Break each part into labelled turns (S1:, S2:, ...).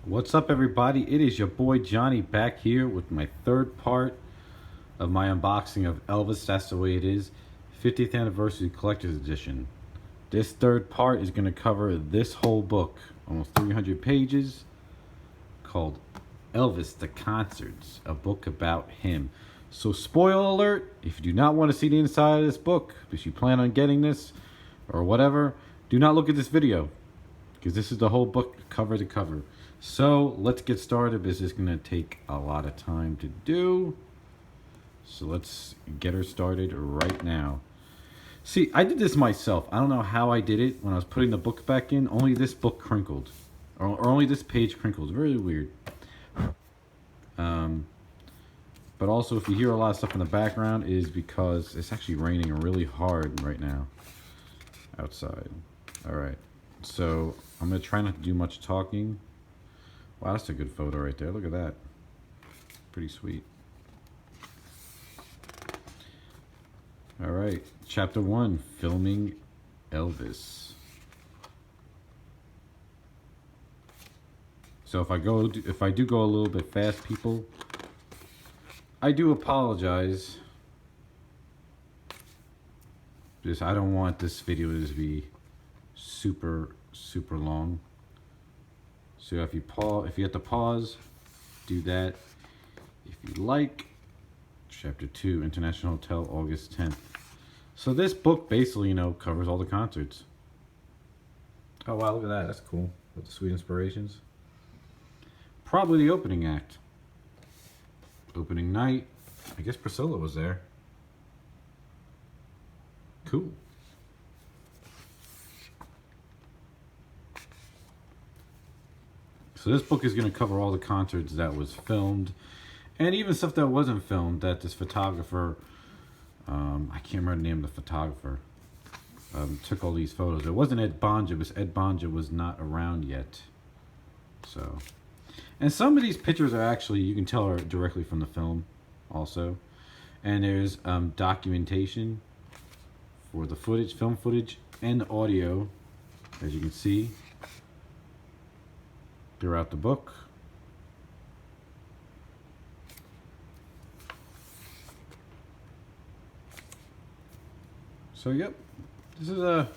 S1: What's up, everybody? It is your boy Johnny back here with my third part of my unboxing of Elvis. That's the way it is. 50th Anniversary Collector's Edition. This third part is going to cover this whole book, almost 300 pages, called Elvis the Concerts, a book about him. So, spoiler alert, if you do not want to see the inside of this book, if you plan on getting this or whatever, do not look at this video, because this is the whole book cover to cover. So let's get started. This is going to take a lot of time to do. So let's get her started right now. See, I did this myself. I don't know how I did it when I was putting the book back in. Only this book crinkled. Or only this page crinkled. Very weird. But also, if you hear a lot of stuff in the background, it is because it's actually raining really hard right now outside. Alright. So I'm going to try not to do much talking. Wow, that's a good photo right there. Look at that. Pretty sweet. All right, Chapter 1, Filming Elvis. So if I do go a little bit fast, people, I do apologize. Just I don't want this video to be super long. So if you have to pause, do that. If you like, Chapter 2, International Hotel, August 10th. So this book basically, covers all the concerts. Oh wow, look at that. That's cool. With the sweet inspirations. Probably the opening act. Opening night. I guess Priscilla was there. Cool. So this book is going to cover all the concerts that was filmed, and even stuff that wasn't filmed that this photographer, I can't remember the name of the photographer, took all these photos. It wasn't Ed Bonja, because Ed Bonja was not around yet. So, and some of these pictures are actually, you can tell, are directly from the film also. And there's documentation for the footage, film footage, and the audio, as you can see throughout the book. So yep, this is a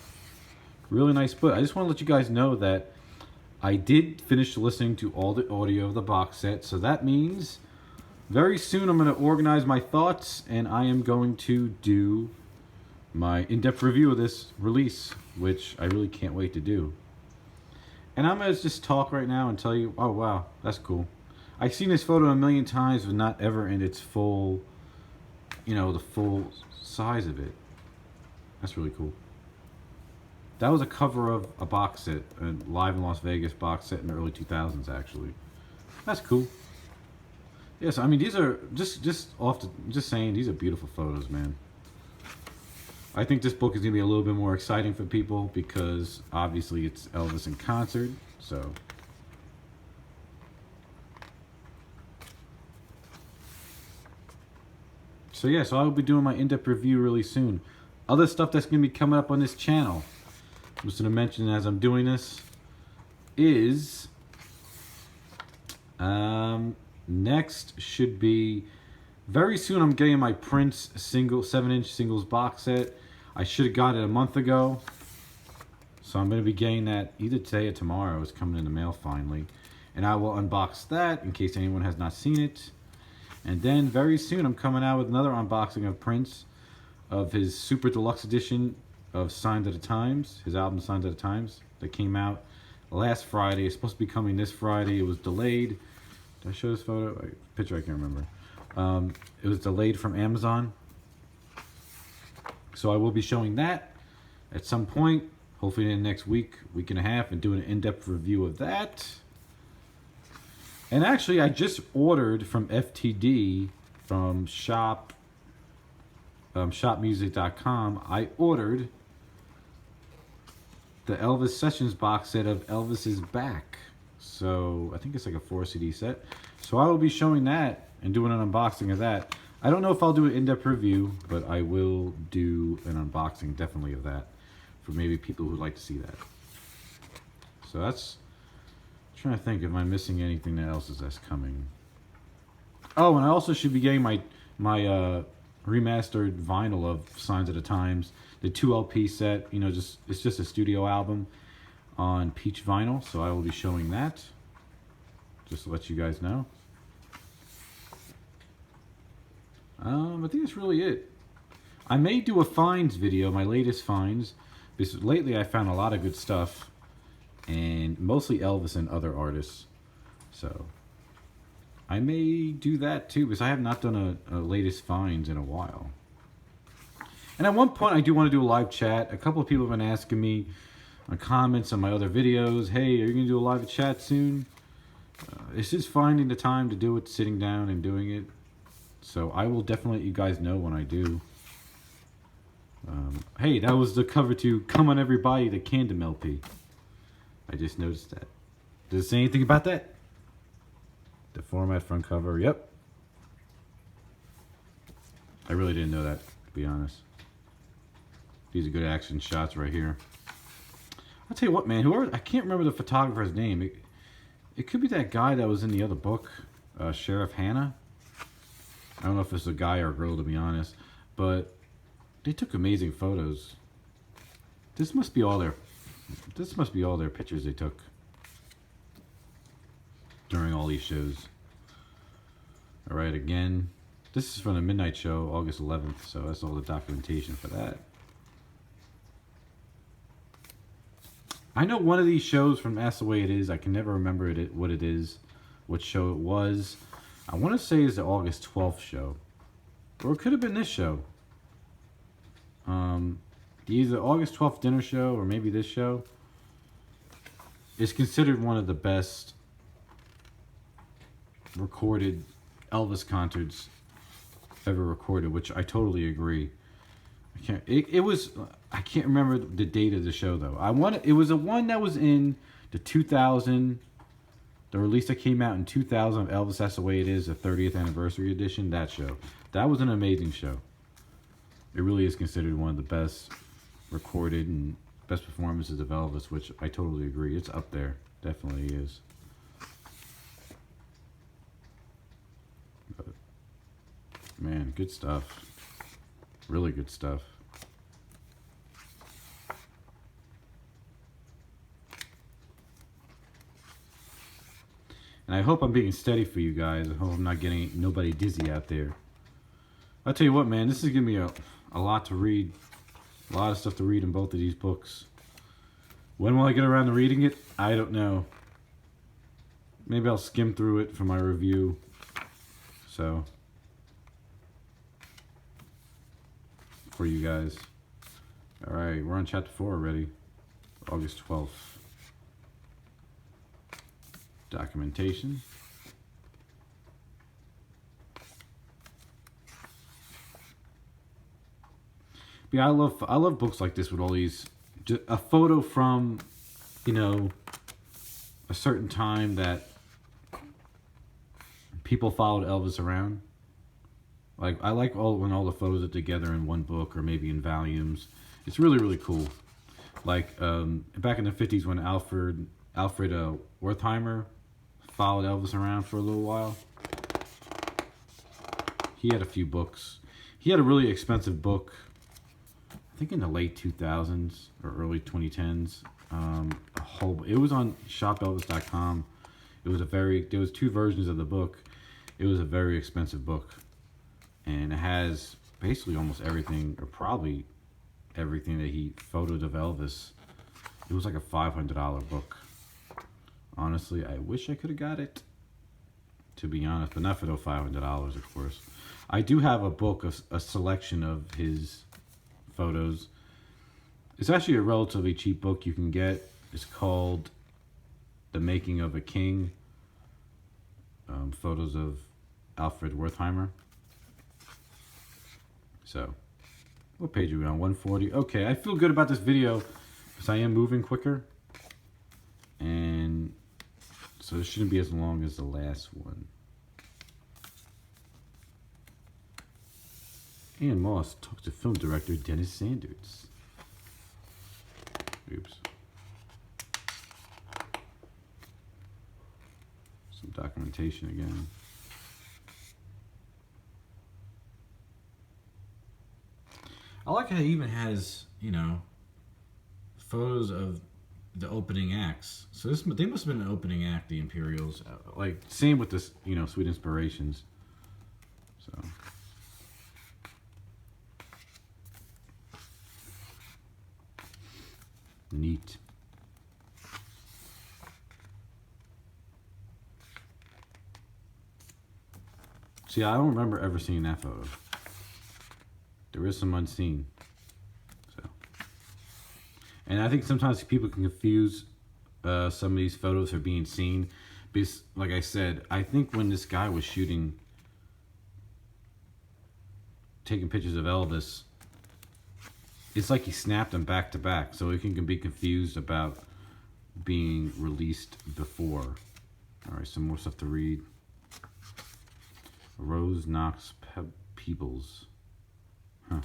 S1: really nice book. I just want to let you guys know that I did finish listening to all the audio of the box set, so that means very soon I'm going to organize my thoughts, and I am going to do my in-depth review of this release, which I really can't wait to do. And I'm going to just talk right now and tell you, oh wow, that's cool. I've seen this photo a million times, but not ever in its full, the full size of it. That's really cool. That was a cover of a box set, a Live in Las Vegas box set in the early 2000s, actually. That's cool. Yes, I mean, these are, just saying, these are beautiful photos, man. I think this book is going to be a little bit more exciting for people because obviously it's Elvis in concert, so. So yeah, so I'll be doing my in-depth review really soon. Other stuff that's going to be coming up on this channel, I'm just going to mention as I'm doing this, is next should be, very soon I'm getting my Prince 7-inch singles box set. I should have got it a month ago. So I'm going to be getting that either today or tomorrow. It's coming in the mail finally. And I will unbox that in case anyone has not seen it. And then very soon I'm coming out with another unboxing of Prince, of his Super Deluxe Edition of Signs of the Times. His album Signs of the Times that came out last Friday. It's supposed to be coming this Friday. It was delayed. Did I show this photo? Picture I can't remember. It was delayed from Amazon. So I will be showing that at some point, hopefully in the next week and a half, and doing an in-depth review of that. And actually, I just ordered from FTD, from shopmusic.com, I ordered the Elvis Sessions box set of Elvis Is Back. So I think it's like a 4 CD set. So I will be showing that and doing an unboxing of that. I don't know if I'll do an in-depth review, but I will do an unboxing definitely of that for maybe people who'd like to see that. So that's trying to think if I'm missing anything else that's coming. Oh, and I also should be getting my remastered vinyl of Signs of the Times, the 2 LP set. You know, it's just a studio album on peach vinyl, so I will be showing that. Just to let you guys know. I think that's really it. I may do a finds video, my latest finds, because lately I found a lot of good stuff, and mostly Elvis and other artists. So I may do that too, because I have not done a latest finds in a while. And at one point I do want to do a live chat. A couple of people have been asking me on comments on my other videos, hey, are you going to do a live chat soon? It's just finding the time to do it, sitting down and doing it. So I will definitely let you guys know when I do. Hey, that was the cover to Come On Everybody, the Candom LP. I just noticed that. Does it say anything about that? The format, front cover, yep. I really didn't know that, to be honest. These are good action shots right here. I'll tell you what, man, whoever, I can't remember the photographer's name. It could be that guy that was in the other book, Sheriff Hannah. I don't know if it's a guy or a girl, to be honest, but they took amazing photos. This must be all their pictures they took during all these shows. All right, again, this is from the Midnight Show, August 11th, so that's all the documentation for that. I know one of these shows from That's the Way It Is. I can never remember what it is, what show it was. I want to say it's the August 12th show. Or it could have been this show. Either August 12th dinner show or maybe this show. It's considered one of the best recorded Elvis concerts ever recorded, which I totally agree. I can't remember the date of the show though. It was a one that was in the 2000, the release that came out in 2000 of Elvis That's the Way It Is, the 30th anniversary edition. That show, that was an amazing show. It really is considered one of the best recorded and best performances of Elvis, which I totally agree. It's up there, definitely is. But, man, good stuff. Really good stuff. And I hope I'm being steady for you guys. I hope I'm not getting nobody dizzy out there. I'll tell you what, man, this is giving me a lot to read. A lot of stuff to read in both of these books. When will I get around to reading it? I don't know. Maybe I'll skim through it for my review. So, for you guys. Alright, we're on chapter 4 already. August 12th. Documentation. Yeah, I love books like this with all these, just a photo from, you know, a certain time that people followed Elvis around. Like, I like when all the photos are together in one book or maybe in volumes. It's really, really cool. Like, back in the 50s when Alfred Wertheimer followed Elvis around for a little while. He had a few books. He had a really expensive book, I think in the late 2000s or early 2010s. It was on shopelvis.com. There was 2 versions of the book. It was a very expensive book. And it has basically almost everything, or probably everything that he photoed of Elvis. It was like a $500 book. Honestly, I wish I could have got it, to be honest, but not for those $500, of course. I do have a book, a selection of his photos. It's actually a relatively cheap book you can get. It's called The Making of a King. Photos of Alfred Wertheimer. So, what page are we on? 140. Okay, I feel good about this video because I am moving quicker. And so it shouldn't be as long as the last one. Ian Moss talked to film director Dennis Sanders. Oops. Some documentation again. I like how it even has, you know, photos of the opening acts. So they must have been an opening act, the Imperials. Like, same with this, you know, Sweet Inspirations. So. Neat. See, I don't remember ever seeing that photo. There is some unseen. So, and I think sometimes people can confuse some of these photos for being seen. Because, like I said, I think when this guy was taking pictures of Elvis, it's like he snapped them back to back, so it can be confused about being released before. All right, some more stuff to read. Rose Knox Peebles. Huh.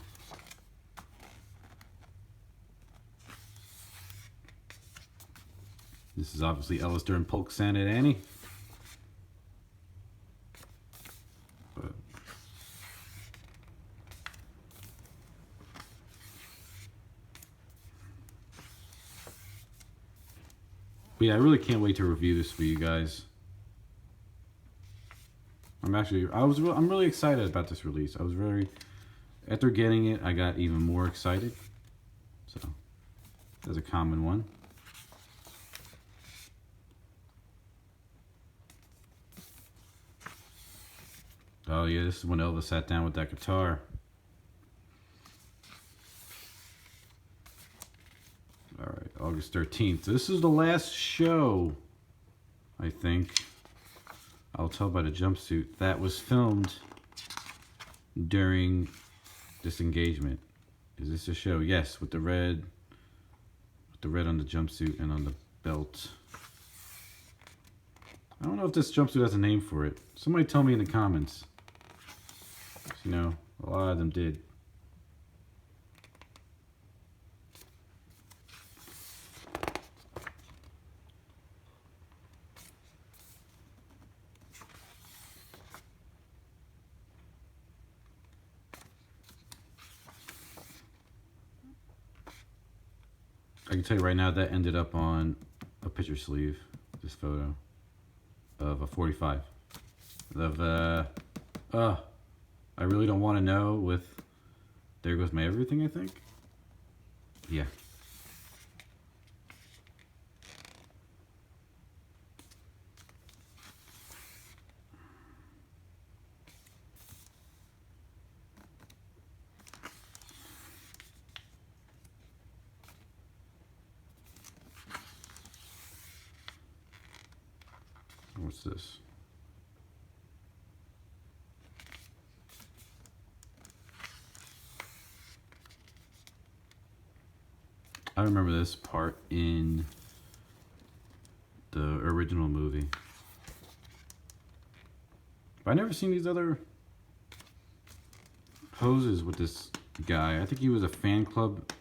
S1: This is obviously Elvis during Polk Santa Annie. But yeah, I really can't wait to review this for you guys. I'm really excited about this release. After getting it, I got even more excited. So, that's a common one. Oh yeah, this is when Elvis sat down with that guitar. All right, August 13th. This is the last show, I think. I'll tell by the jumpsuit. That was filmed during this engagement. Is this a show? Yes, with the red on the jumpsuit and on the belt. I don't know if this jumpsuit has a name for it. Somebody tell me in the comments. You know, a lot of them did. I can tell you right now that ended up on a picture sleeve, this photo of a 45 of I really don't want to know with There Goes My Everything, I think. Yeah. What's this? I remember this part in the original movie. But I never seen these other poses with this guy. I think he was a fan club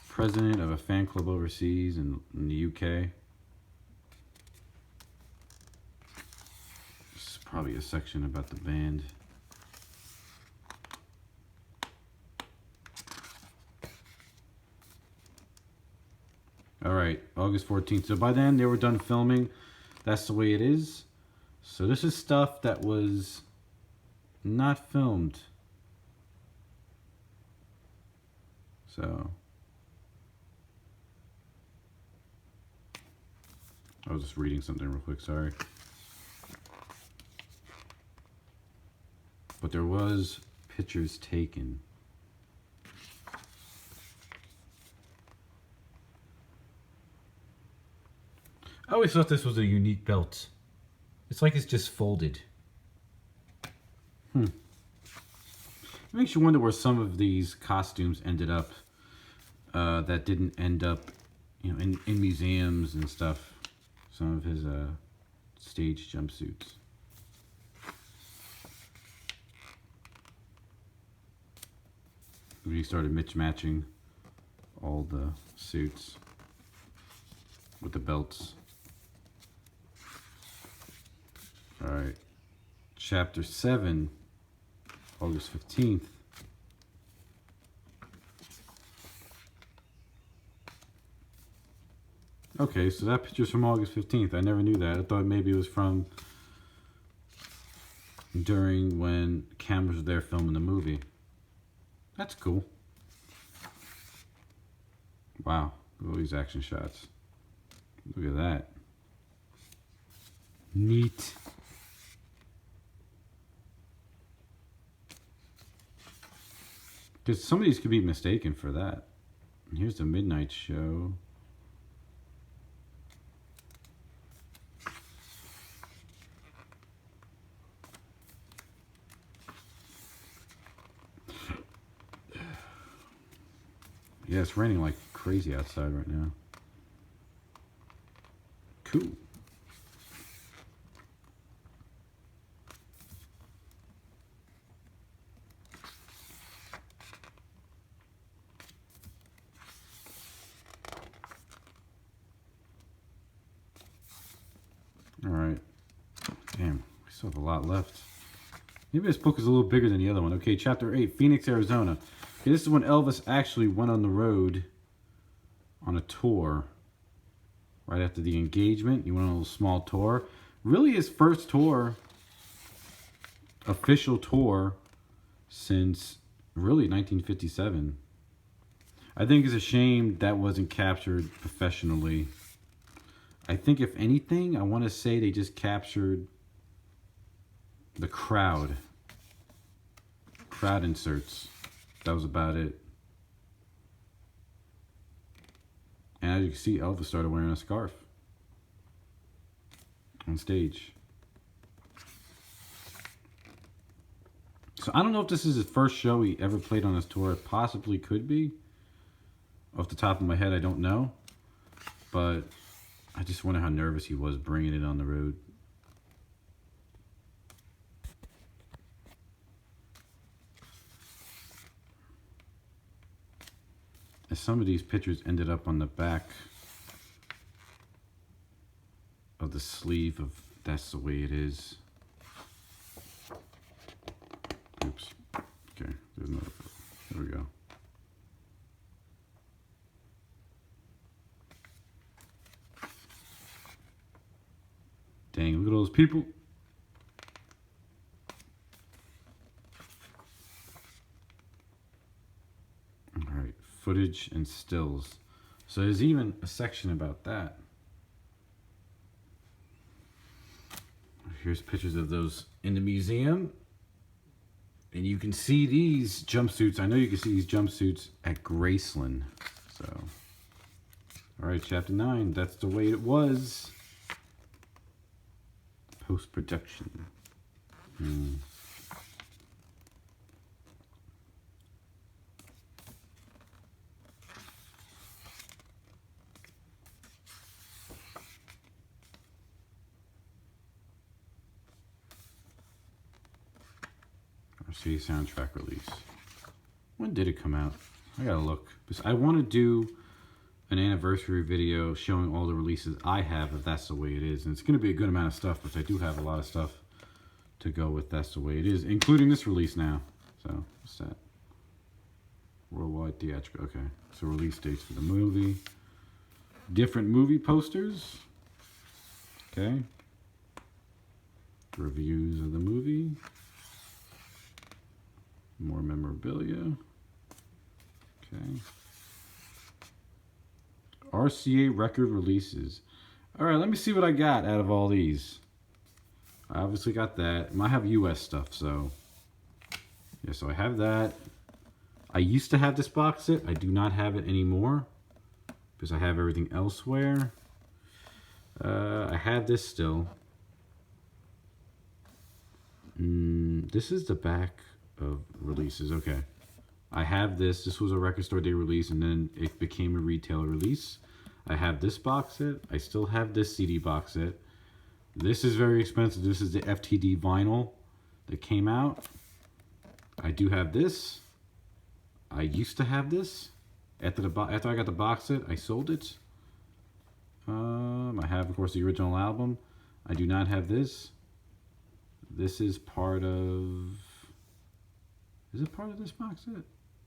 S1: president of a fan club overseas in the UK. This is probably a section about the band. All right, August 14th. So by then they were done filming. That's the way it is. So this is stuff that was not filmed. So I was just reading something real quick, sorry. But there was pictures taken. I always thought this was a unique belt. It's like it's just folded. It makes you wonder where some of these costumes ended up that didn't end up, you know, in museums and stuff. Some of his stage jumpsuits. When he started matching all the suits with the belts. All right. Chapter 7, August 15th. Okay, so that picture's from August 15th. I never knew that. I thought maybe it was from during when cameras were there filming the movie. That's cool. Wow, look at all these action shots. Look at that. Neat. Because some of these could be mistaken for that. And here's the midnight show. Yeah, it's raining like crazy outside right now. Cool. All right. Damn, we still have a lot left. Maybe this book is a little bigger than the other one. Okay, chapter 8, Phoenix, Arizona. Okay, this is when Elvis actually went on the road on a tour. Right after the engagement, he went on a little small tour. Really his first tour, official tour, since really 1957. I think it's a shame that wasn't captured professionally. I think if anything, I want to say they just captured the crowd inserts. That was about it. And as you can see, Elvis started wearing a scarf on stage. So I don't know if this is his first show he ever played on his tour. It possibly could be. Off the top of my head, I don't know. But I just wonder how nervous he was bringing it on the road. As some of these pictures ended up on the back of the sleeve of That's the Way It Is. Oops. Okay, there's another. There we go. Dang, look at all those people. All right, footage and stills. So there's even a section about that. Here's pictures of those in the museum. And you can see these jumpsuits. I know you can see these jumpsuits at Graceland. So, all right, chapter 9. That's the way it was. Post-production. RCA soundtrack release. When did it come out? I gotta look. I want to do an anniversary video showing all the releases I have if That's the Way It Is. And it's going to be a good amount of stuff, which I do have a lot of stuff to go with That's the Way It Is, including this release now. So, what's that? Worldwide theatrical. Okay, so release dates for the movie. Different movie posters. Okay. Reviews of the movie. More memorabilia. Okay. RCA record releases. All right, let me see what I got out of all these. I obviously got that. I have US stuff, so yeah, so I have that. I used to have this box set. I do not have it anymore because I have everything elsewhere. I have this still. This is the back of releases. Okay. I have this. This was a record store day release, and then it became a retailer release. I have this box set. I still have this CD box set. This is very expensive. This is the FTD vinyl that came out. I do have this. I used to have this. After I got the box set, I sold it. I have, of course, the original album. I do not have this. This is part of... Is it part of this box set?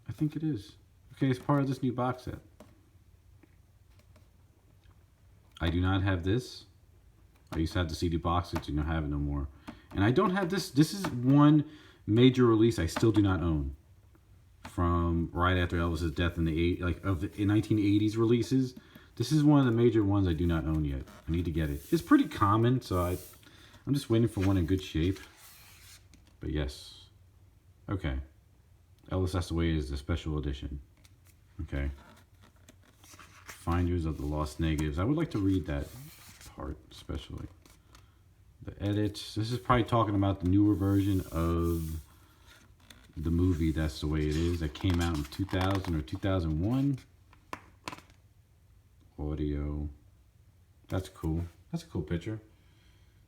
S1: I think it is. Okay, it's part of this new box set. I do not have this. I used to have the CD box set, you don't have it no more. And I don't have this. This is one major release I still do not own. From right after Elvis's death in the 1980s releases. This is one of the major ones I do not own yet. I need to get it. It's pretty common, so I'm just waiting for one in good shape. But yes. Okay. Elvis That's the Way is the special edition. Okay. Finders of the Lost Negatives. I would like to read that part, especially. The edits. This is probably talking about the newer version of the movie That's the Way It Is that came out in 2000 or 2001. Audio. That's cool. That's a cool picture.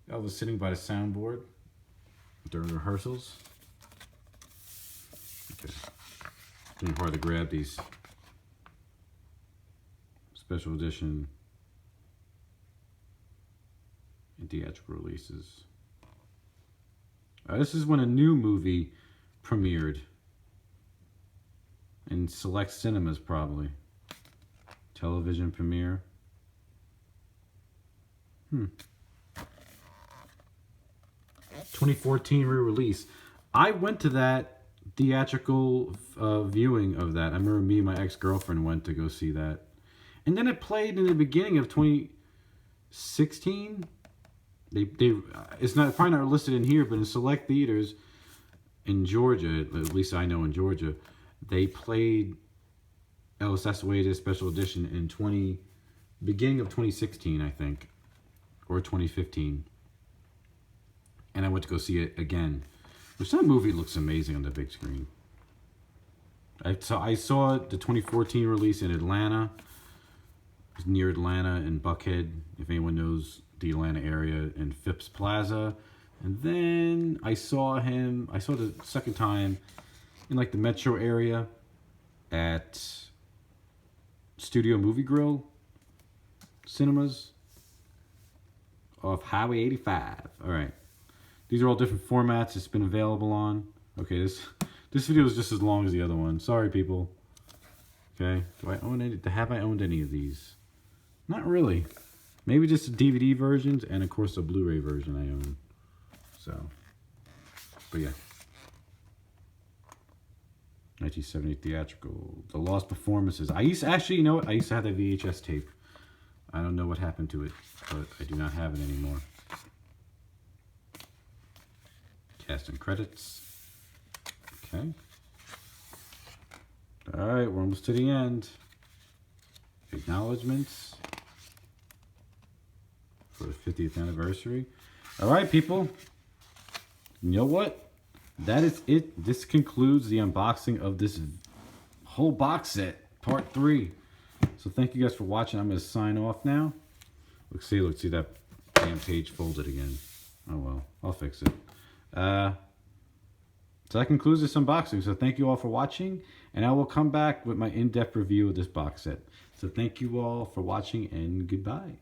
S1: Elvis sitting by the soundboard during rehearsals. Okay. It's gonna be hard to grab these special edition and theatrical releases. This is when a new movie premiered in select cinemas, probably. Television premiere. 2014 re-release. I went to that theatrical viewing of that. I remember me and my ex-girlfriend went to go see that. And then it played in the beginning of 2016. It's not probably not listed in here, but in select theaters in Georgia, at least I know in Georgia, they played Elvis That's the Way It Is special edition in beginning of 2016, I think, or 2015. And I went to go see it again, which that movie looks amazing on the big screen. I saw the 2014 release in Atlanta. It was near Atlanta in Buckhead, if anyone knows the Atlanta area, in Phipps Plaza. And then I saw the second time in like the metro area at Studio Movie Grill Cinemas off Highway 85. All right. These are all different formats it's been available on. Okay, this video is just as long as the other one. Sorry, people. Okay, have I owned any of these? Not really. Maybe just the DVD versions and, of course, the Blu-ray version I own. So, but yeah. 1970 theatrical. The Lost Performances. I used to have that VHS tape. I don't know what happened to it, but I do not have it anymore. Cast and credits. Okay. Alright, we're almost to the end. Acknowledgements for the 50th anniversary. Alright, people. You know what? That is it. This concludes the unboxing of this whole box set, part 3. So thank you guys for watching. I'm going to sign off now. Let's see that damn page folded again. Oh well, I'll fix it. So that concludes this unboxing. So thank you all for watching, and I will come back with my in-depth review of this box set. So thank you all for watching, and goodbye.